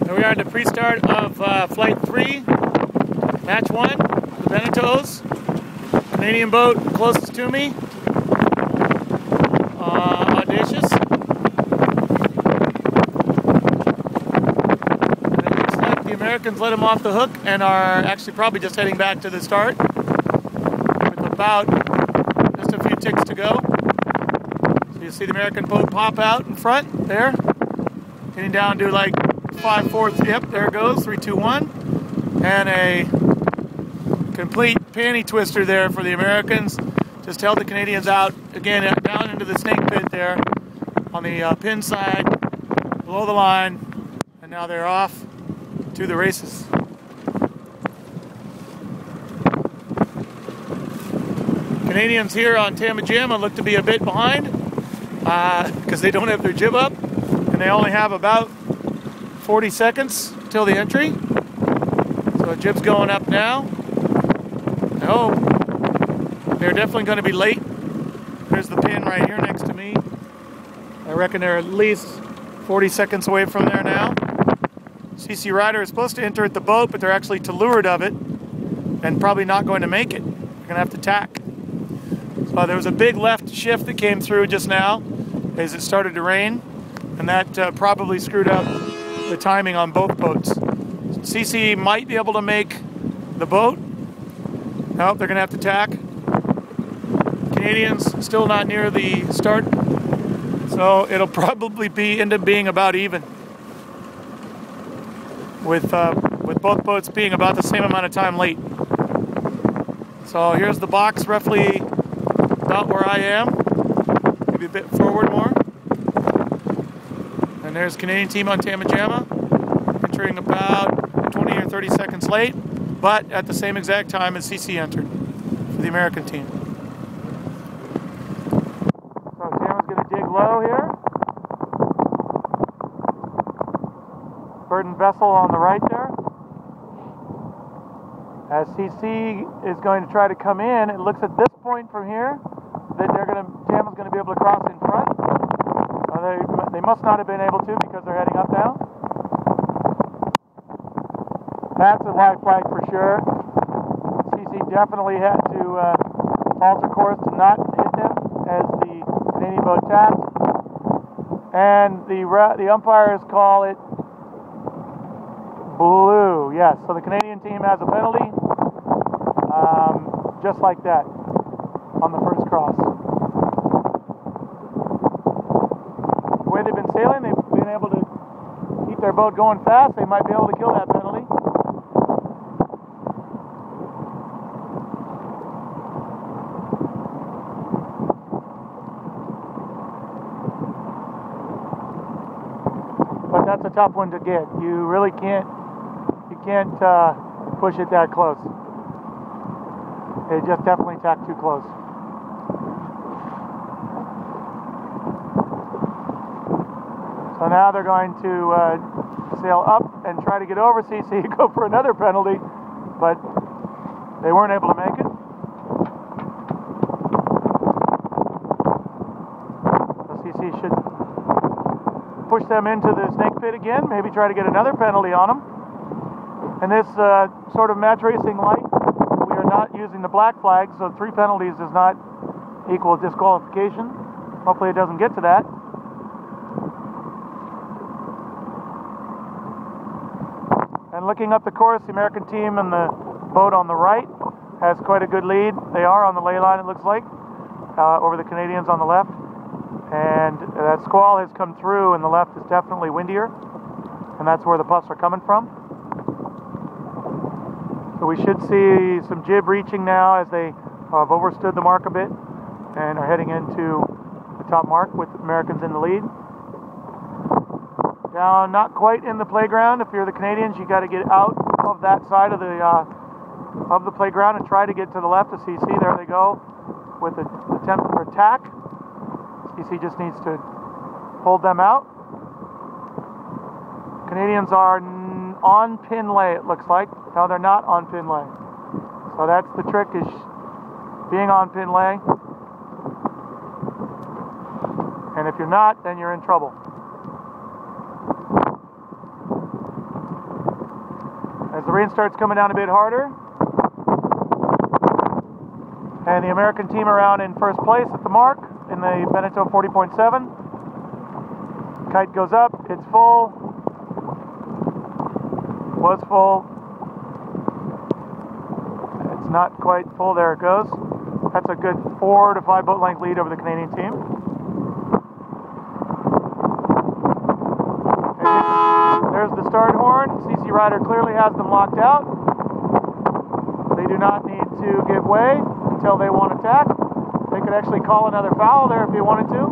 So we are at the pre-start of Flight 3, Match 1, the Beneteaus. Canadian boat closest to me. Audacious. And it looks like the Americans let him off the hook and are actually probably just heading back to the start with about just a few ticks to go. So you see the American boat pop out in front there, getting down to like 5/4. Yep, there it goes. 3, 2, 1, and a complete panty twister there for the Americans. Just held the Canadians out again down into the snake pit there on the pin side, below the line, and now they're off to the races. Canadians here on Tamajama look to be a bit behind because they don't have their jib up, and they only have about 40 seconds till the entry. So jib's going up now. Oh, they're definitely going to be late. There's the pin right here next to me. I reckon they're at least 40 seconds away from there now. CC Rider is supposed to enter at the boat, but they're actually to leeward of it and probably not going to make it. They're going to have to tack. So there was a big left shift that came through just now as it started to rain, and that probably screwed up the timing on both boats. CC might be able to make the boat. Nope, they're going to have to tack. Canadians still not near the start, so it'll probably end up being about even, with both boats being about the same amount of time late. So here's the box, roughly about where I am, maybe a bit forward more. And there's Canadian team on Tamajama, entering about 20 or 30 seconds late, but at the same exact time as CC entered for the American team. So Tama's going to dig low here. Burden vessel on the right there. As CC is going to try to come in, it looks at this point from here that Tama's going to be able to cross in front. They must not have been able to because they're heading up now. That's a white flag for sure. CC definitely had to alter course to not hit them as the Canadian boat tapped. And the umpires call it blue. Yes, so the Canadian team has a penalty, just like that, on the first cross. The way they've been sailing, they've been able to keep their boat going fast. They might be able to kill that penalty. But that's a tough one to get. You really can't push it that close. They just definitely tacked too close. So now they're going to sail up and try to get over CC, go for another penalty, but they weren't able to make it. So CC should push them into the snake pit again, maybe try to get another penalty on them. And this sort of match racing light, we are not using the black flag, so 3 penalties does not equal disqualification. Hopefully it doesn't get to that. And looking up the course, the American team and the boat on the right has quite a good lead. They are on the ley line, it looks like, over the Canadians on the left. And that squall has come through, and the left is definitely windier, and that's where the puffs are coming from. So we should see some jib reaching now as they have overstood the mark a bit and are heading into the top mark with the Americans in the lead. Down, not quite in the playground. If you're the Canadians, you got to get out of that side of the playground and try to get to the left of CC. There they go with an attempt for attack. CC just needs to hold them out. Canadians are on pin lay, it looks like. No, they're not on pin lay. So that's the trick, is being on pin lay. And if you're not, then you're in trouble. the rain starts coming down a bit harder. And the American team around in first place at the mark in the Beneteau 40.7. Kite goes up, it's full. Was full. It's not quite full, there it goes. That's a good 4 to 5 boat length lead over the Canadian team. There's the start horn. CC Rider clearly has them locked out. They do not need to give way until they want to tack. They could actually call another foul there if they wanted to.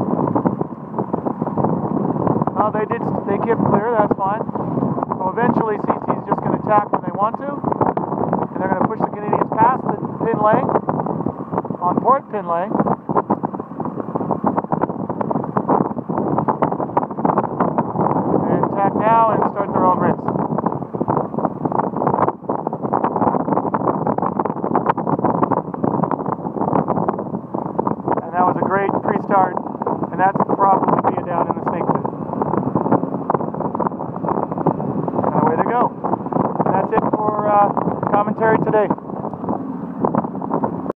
No, they kept clear, that's fine. So eventually CC is just going to tack when they want to. And they're going to push the Canadians past the pin lay, on port pin lay. And tack now and start their own race. And that was a great pre-start, and that's the problem with being down in the snake pit. And away they go. And that's it for commentary today.